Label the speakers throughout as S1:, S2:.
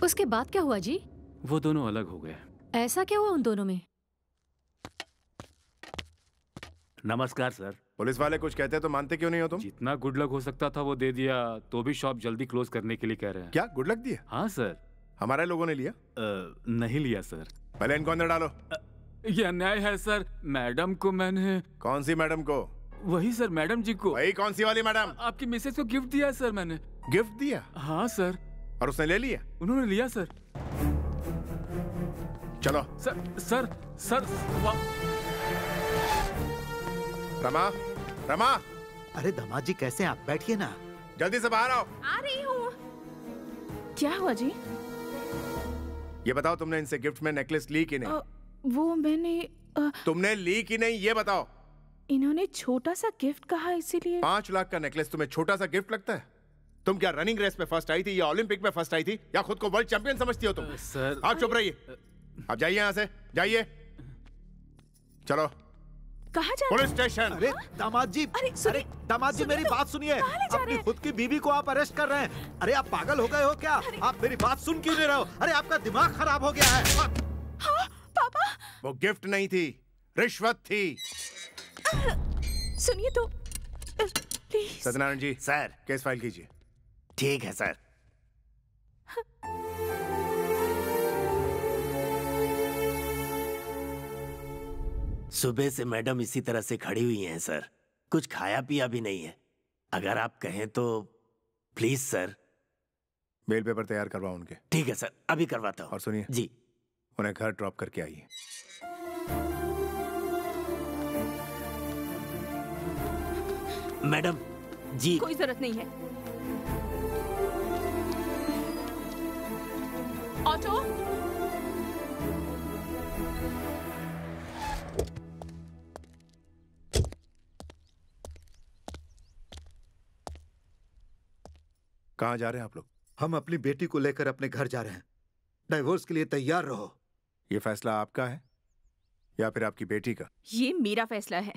S1: उसके बाद क्या हुआ जी?
S2: वो दोनों अलग हो गए।
S1: ऐसा क्या हुआ उन दोनों में?
S2: नमस्कार सर।
S3: पुलिस वाले कुछ कहते तो मानते क्यों नहीं हो तुम?
S2: जितना गुड लक हो सकता था वो दे दिया, तो भी शॉप जल्दी क्लोज करने के लिए कह रहे हैं।
S3: क्या गुड लक दिया?
S2: हाँ सर।
S3: हमारे लोगों ने लिया?
S2: नहीं लिया सर।
S3: पहले इनको अंदर डालो।
S2: ये अन्याय है सर। मैडम को मैंने।
S3: कौन सी मैडम को?
S2: वही सर, मैडम जी को।
S3: वही कौन सी वाली मैडम?
S2: आपकी मिसेज को गिफ्ट दिया सर मैंने।
S3: गिफ्ट दिया?
S2: हाँ सर।
S3: और उसने ले लिया?
S2: उन्होंने लिया सर।
S3: चलो।
S2: सर।
S3: रमा, रमा।
S4: अरे दामाद जी कैसे हैं आप? बैठिए ना।
S3: जल्दी से बाहर आओ।
S5: आ रही हूँ। क्या हुआ जी?
S3: ये बताओ तुमने इनसे गिफ्ट में नेकलेस ली कि नहीं?
S5: वो मैंने
S3: तुमने ली कि नहीं ये बताओ।
S5: इन्होंने छोटा सा गिफ्ट कहा इसीलिए।
S3: 5 लाख का नेकलेस तुम्हें छोटा सा गिफ्ट लगता है? तुम क्या रनिंग रेस में फर्स्ट आई थी या ओलंपिक में फर्स्ट आई थी या खुद को वर्ल्ड चैंपियन समझती हो तुम?
S2: सर।
S3: आप चुप रहिए। अब जाइए यहाँ से, जाइए। चलो।
S5: कहाँ जा?
S3: Police station.
S4: अरे दामाद जी, अरे दामाद जी मेरी बात सुनिए। अपनी खुद की बीवी को आप अरेस्ट कर रहे हैं। अरे आप पागल हो गए हो क्या? आप मेरी बात सुन क्यों नहीं रहे हो? अरे आपका दिमाग खराब हो गया है।
S5: हाँ, पापा।
S3: वो गिफ्ट नहीं थी, रिश्वत थी।
S5: सुनिए तो please.
S3: Satyanarayan ji
S4: sir,
S3: case file कीजिए।
S4: ठीक है सर। सुबह से मैडम इसी तरह से खड़ी हुई हैं सर। कुछ खाया पिया भी नहीं है। अगर आप कहें तो प्लीज सर।
S3: मेल पेपर तैयार करवाओ उनके।
S4: ठीक है सर, अभी करवाता हूँ।
S3: और सुनिए
S4: जी,
S3: उन्हें घर ड्रॉप करके आइए।
S4: मैडम जी।
S5: कोई जरूरत नहीं है। ऑटो।
S3: कहाँ जा रहे हैं आप लोग?
S4: हम अपनी बेटी को लेकर अपने घर जा रहे हैं। डाइवोर्स के लिए तैयार रहो।
S3: ये फैसला आपका है या फिर आपकी बेटी का?
S5: ये मेरा फैसला है।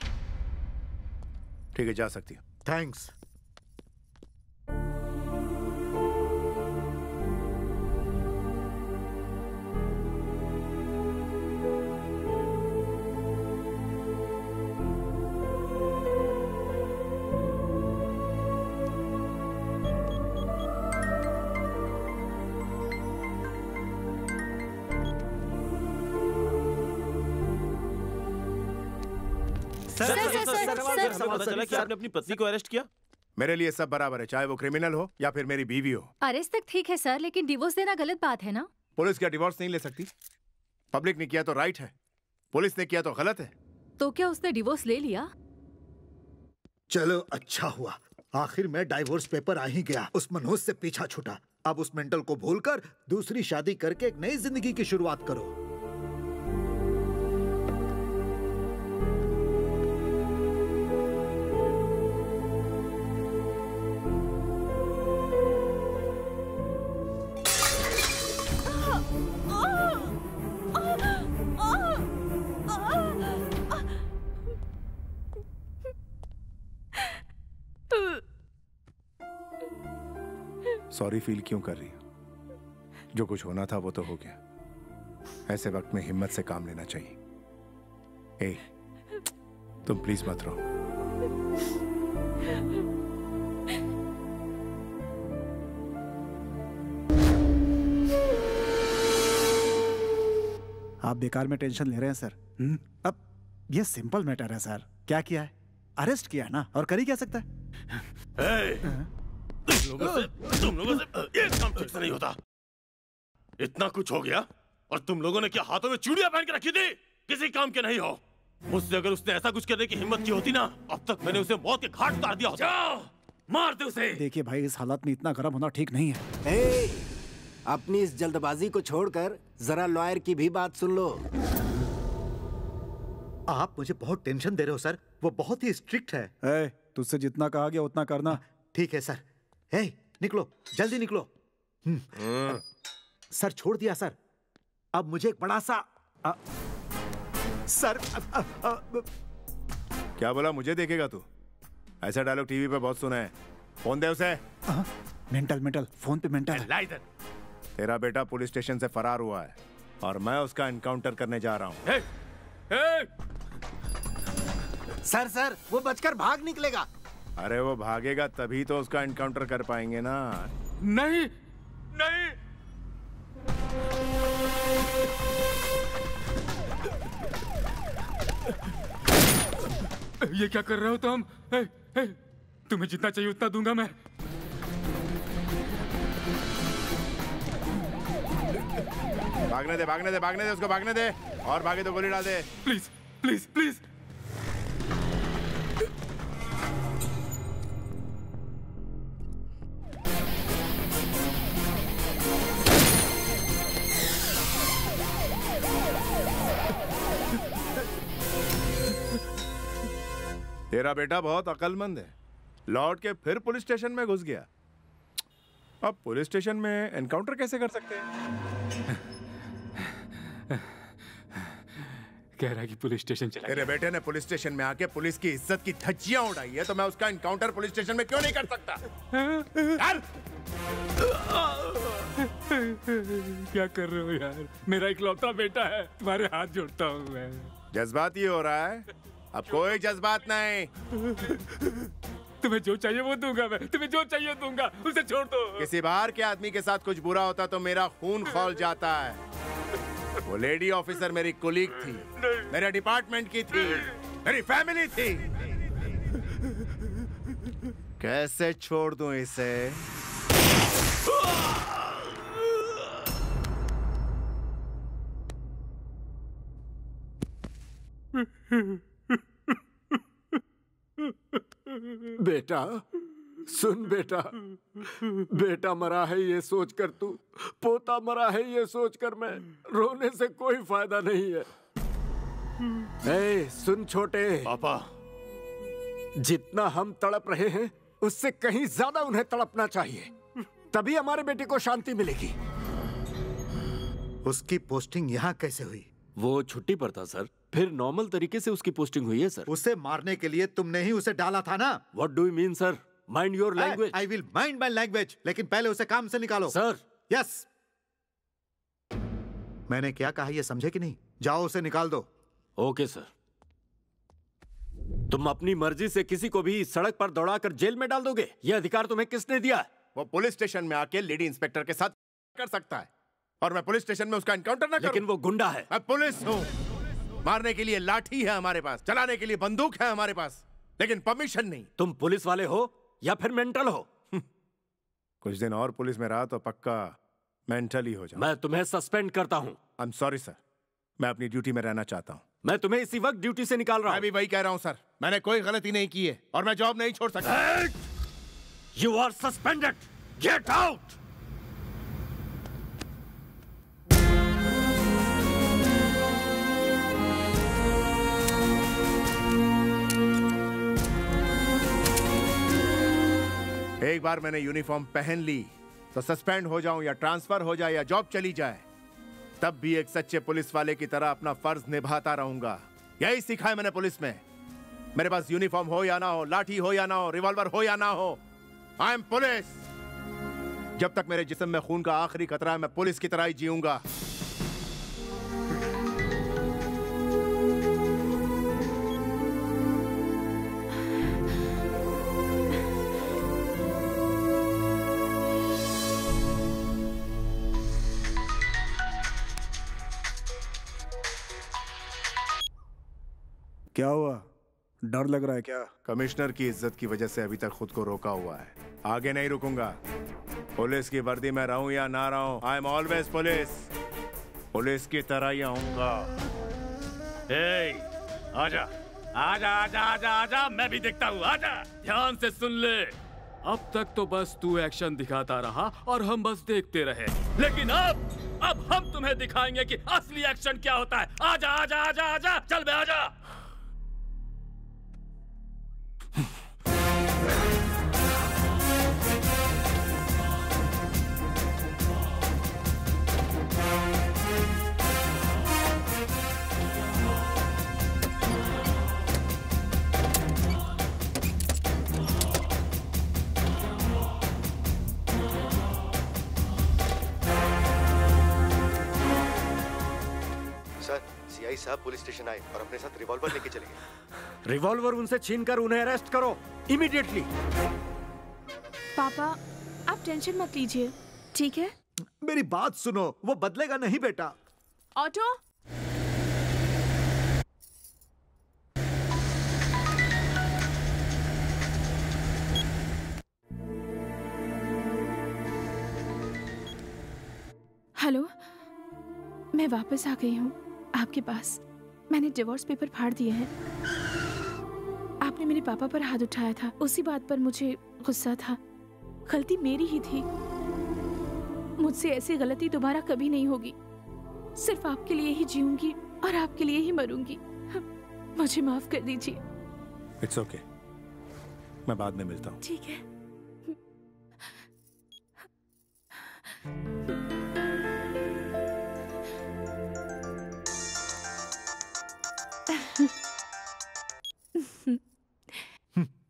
S3: ठीक है, जा सकती हो।
S4: थैंक्स।
S6: पता चला कि आपने अपनी पत्नी को अरेस्ट किया।
S3: मेरे लिए सब बराबर है, चाहे वो क्रिमिनल हो या फिर मेरी बीवी हो।
S1: अरेस्ट तक ठीक है सर, लेकिन डिवोर्स देना गलत बात है ना?
S3: पुलिस क्या डिवोर्स नहीं ले सकती? पब्लिक ने किया तो राइट है, पुलिस ने किया तो गलत है।
S1: तो क्या उसने डिवोर्स ले लिया?
S4: चलो अच्छा हुआ, आखिर में डाइवोर्स पेपर आ ही गया। उस मनोज से पीछा छूटा। अब उस मेंटल को भूलकर दूसरी शादी करके एक नई जिंदगी की शुरुआत करो।
S3: सॉरी फील क्यों कर रही हो? जो कुछ होना था वो तो हो गया। ऐसे वक्त में हिम्मत से काम लेना चाहिए। ए, तुम प्लीज मत रो।
S7: आप बेकार में टेंशन ले रहे हैं सर। अब ये सिंपल मैटर है सर। क्या किया है? अरेस्ट किया है ना, और कर ही क्या सकता है?
S6: तुम लोगों से एक काम ठीक से नहीं होता। इतना कुछ हो गया और तुम लोगों ने क्या हाथों में चूड़ियां पहन के रखी थी? किसी काम के नहीं हो। मुझसे अगर उसने ऐसा कुछ करने की हिम्मत की होती ना, अब तक मैंने उसे मौत के घाट उतार दिया होता। जाओ, मार दे उसे।
S7: देखिए भाई, इस हालत में इतना गर्म होना ठीक नहीं है।
S8: अपनी इस जल्दबाजी को छोड़कर जरा लॉयर की भी बात सुन लो।
S4: आप मुझे बहुत टेंशन दे रहे हो सर। वो बहुत ही स्ट्रिक्ट है।
S7: तुझसे जितना कहा गया उतना करना।
S4: ठीक है सर। निकलो, जल्दी निकलो। सर छोड़ दिया सर। अब मुझे एक बड़ा सा सर।
S3: क्या बोला? मुझे देखेगा तू? ऐसा डायलॉग टीवी पे बहुत सुना है। फोन दे उसे।
S7: मेंटल फोन पे मेंटल।
S6: ला इधर।
S3: तेरा बेटा पुलिस स्टेशन से फरार हुआ है और मैं उसका एनकाउंटर करने जा रहा हूँ।
S8: सर सर वो बचकर भाग निकलेगा।
S3: अरे वो भागेगा तभी तो उसका एनकाउंटर कर पाएंगे ना।
S2: नहीं नहीं, ये क्या कर रहे हो तुम? तुम्हें जितना चाहिए उतना दूंगा मैं।
S3: भागने दे, भागने दे, भागने दे, उसको भागने दे, और भागे तो गोली डाल दे।
S2: Please please please.
S3: तेरा बेटा बहुत अक्लमंद है, लौट के फिर पुलिस स्टेशन में घुस गया। अब पुलिस स्टेशन में एनकाउंटर कैसे कर सकते हैं?
S2: कह रहा है कि पुलिस स्टेशन चला
S3: तेरे बेटे ने पुलिस स्टेशन में आके पुलिस की इज्जत की धज्जियां उड़ाई है, तो मैं उसका एनकाउंटर पुलिस स्टेशन में क्यों नहीं कर सकता? यार!
S2: क्या कर रहे हो यार? मेरा इकलौता बेटा है, तुम्हारे हाथ जोड़ता हूँ मैं।
S3: जज्बाती हो रहा है? अब कोई जज्बात नहीं।
S2: तुम्हें जो चाहिए वो दूंगा मैं, तुम्हें जो चाहिए दूंगा, उसे छोड़ दो।
S3: किसी बाहर के आदमी के साथ कुछ बुरा होता तो मेरा खून खौल जाता है। वो लेडी ऑफिसर मेरी कुलीग थी, मेरे डिपार्टमेंट की थी, मेरी फैमिली थी। कैसे छोड़ दूं इसे?
S9: बेटा सुन बेटा, बेटा मरा है ये सोचकर तू, पोता मरा है ये सोचकर मैं, रोने से कोई फायदा नहीं है। ए, सुन छोटे
S6: पापा,
S9: जितना हम तड़प रहे हैं उससे कहीं ज्यादा उन्हें तड़पना चाहिए, तभी हमारे बेटे को शांति मिलेगी।
S4: उसकी पोस्टिंग यहाँ कैसे हुई?
S6: वो छुट्टी पर था सर, फिर नॉर्मल तरीके से उसकी पोस्टिंग हुई है सर।
S4: उसे मारने के लिए तुमने ही उसे डाला था ना?
S6: What do you mean sir? Mind your language.
S4: I will mind my language, लेकिन पहले उसे काम से निकालो।
S6: सर।
S4: यस। मैंने क्या कहा ये समझे कि नहीं? जाओ उसे निकाल दो।
S6: Okay sir. तुम अपनी मर्जी से किसी को भी सड़क पर दौड़ाकर जेल में डाल दोगे? ये अधिकार तुम्हें किसने दिया?
S3: वो पुलिस स्टेशन में आके लेडी इंस्पेक्टर के साथ कर सकता है, और मैं पुलिस स्टेशन में उसका एनकाउंटर ना करूं?
S6: लेकिन वो गुंडा है।
S3: मैं पुलिस हूं। मारने के लिए लाठी है हमारे पास, चलाने के लिए बंदूक है हमारे पास, लेकिन परमिशन नहीं।
S6: तुम पुलिस वाले हो या फिर मेंटल हो?
S3: कुछ दिन और पुलिस में रहा तो पक्का मेंटल ही हो जाऊं।
S6: मैं तुम्हें सस्पेंड करता हूं।
S3: आई एम सॉरी सर, मैं अपनी ड्यूटी में रहना चाहता हूं।
S6: मैं तुम्हें इसी वक्त ड्यूटी से निकाल रहा हूं।
S3: मैं भी वही कह रहा हूं सर, मैंने कोई गलती नहीं की है और मैं जॉब नहीं छोड़ सकता।
S6: You are suspended, get out.
S3: एक बार मैंने यूनिफॉर्म पहन ली तो सस्पेंड हो जाऊं या ट्रांसफर हो जाए या जॉब चली जाए, तब भी एक सच्चे पुलिस वाले की तरह अपना फर्ज निभाता रहूंगा। यही सीखा है मैंने पुलिस में। मेरे पास यूनिफॉर्म हो या ना हो, लाठी हो या ना हो, रिवॉल्वर हो या ना हो, आई एम पुलिस। जब तक मेरे जिस्म में खून का आखिरी कतरा है, मैं पुलिस की तरह ही जीऊंगा।
S7: क्या हुआ? डर लग रहा है क्या?
S3: कमिश्नर की इज्जत की वजह से अभी तक खुद को रोका हुआ है, आगे नहीं रुकूंगा। पुलिस की वर्दी में रहूं या ना रहूं, I am always police. Police की तरह ही आऊंगा।
S2: आजा आजा आजा आजा आजा, मैं भी देखता हूँ, आजा। ध्यान से सुन ले, अब तक तो बस तू एक्शन दिखाता रहा और हम बस देखते रहे, लेकिन अब हम तुम्हें दिखाएंगे कि असली एक्शन क्या होता है। आजा आजा आजा आजा, चल बे आजा।
S10: भाई साहब पुलिस स्टेशन आए और अपने साथ रिवॉल्वर लेके चले गए।
S9: रिवॉल्वर उनसे छीनकर उन्हें अरेस्ट करो इमीडिएटली।
S5: पापा आप टेंशन मत लीजिए, ठीक है?
S4: मेरी बात सुनो, वो बदलेगा नहीं बेटा।
S5: ऑटो, हेलो, मैं वापस आ गई हूँ आपके पास। मैंने डिवोर्स पेपर फाड़ दिए हैं। आपने मेरे पापा पर हाथ उठाया था, उसी बात पर मुझे गुस्सा था। गलती मेरी ही थी। मुझसे ऐसी गलती दोबारा कभी नहीं होगी। सिर्फ आपके लिए ही जीऊंगी और आपके लिए ही मरूंगी। मुझे माफ कर दीजिए।
S3: इट्स ओके, मैं बाद में मिलता हूँ।
S5: ठीक है।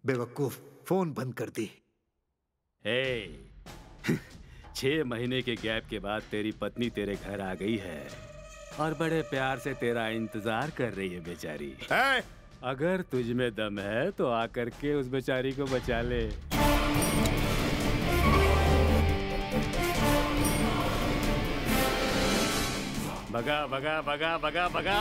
S4: बेवकूफ, फोन बंद कर दी।
S2: हे, 6 महीने के गैप के बाद तेरी पत्नी तेरे घर आ गई है और बड़े प्यार से तेरा इंतजार कर रही है बेचारी। अगर तुझ में दम है तो आकर के उस बेचारी को बचा ले। भगा भगा भगा भगा भगा।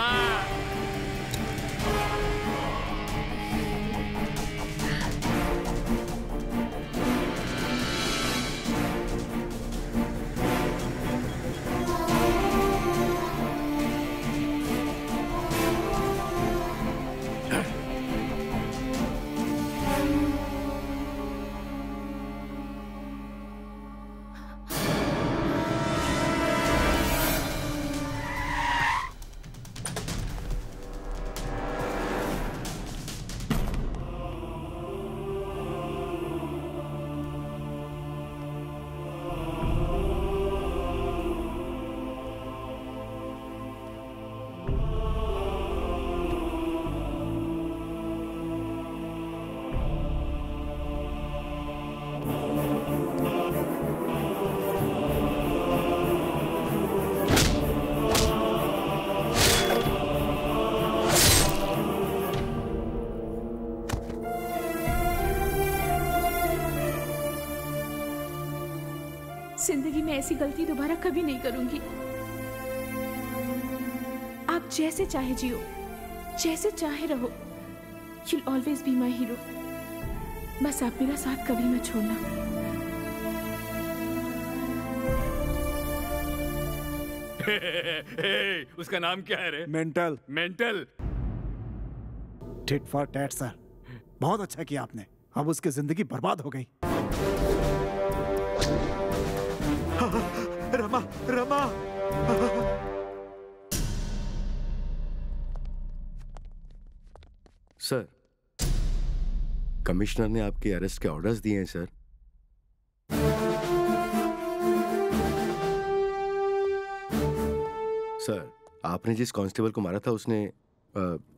S5: जिंदगी में ऐसी गलती दोबारा कभी नहीं करूंगी। आप जैसे चाहे जियो, जैसे चाहे रहो। You'll always be my hero। बस आप मेरा साथ कभी मत छोड़ना।
S2: उसका नाम क्या है रे?
S7: Mental.
S2: Mental.
S7: Tit for tat sir, बहुत अच्छा किया आपने। अब उसकी जिंदगी बर्बाद हो गई।
S4: रमा, रमा।
S10: सर, कमिश्नर ने आपके अरेस्ट के ऑर्डर्स दिए हैं सर। सर, आपने जिस कांस्टेबल को मारा था उसने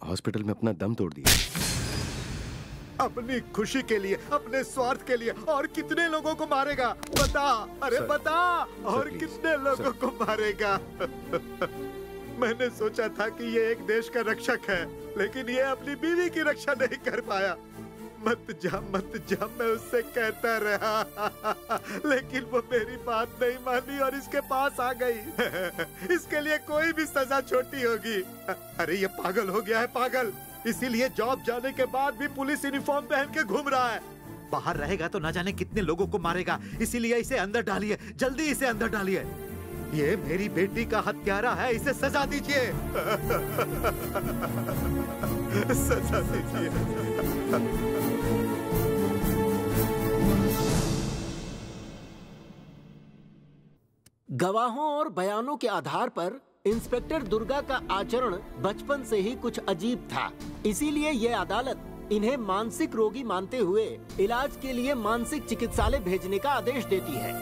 S10: हॉस्पिटल में अपना दम तोड़ दिया।
S4: अपनी खुशी के लिए, अपने स्वार्थ के लिए और कितने लोगों को मारेगा बता। अरे
S10: सर,
S4: बता, और
S10: सर,
S4: कितने लोगों को मारेगा। मैंने सोचा था कि ये एक देश का रक्षक है, लेकिन ये अपनी बीवी की रक्षा नहीं कर पाया। मत जा, मैं उससे कहता रहा, लेकिन वो मेरी बात नहीं मानी और इसके पास आ गई। इसके लिए कोई भी सजा छोटी होगी। अरे ये पागल हो गया है, पागल। इसीलिए जॉब जाने के बाद भी पुलिस यूनिफॉर्म पहन के घूम रहा है। बाहर रहेगा तो न जाने कितने लोगों को मारेगा। इसीलिए इसे अंदर डालिए, जल्दी इसे अंदर डालिए। ये मेरी बेटी का हत्यारा है, इसे सजा दीजिए। सजा दीजिए।
S8: गवाहों और बयानों के आधार पर इंस्पेक्टर दुर्गा का आचरण बचपन से ही कुछ अजीब था। इसीलिए ये अदालत इन्हें मानसिक रोगी मानते हुए इलाज के लिए मानसिक चिकित्सालय भेजने का आदेश देती है।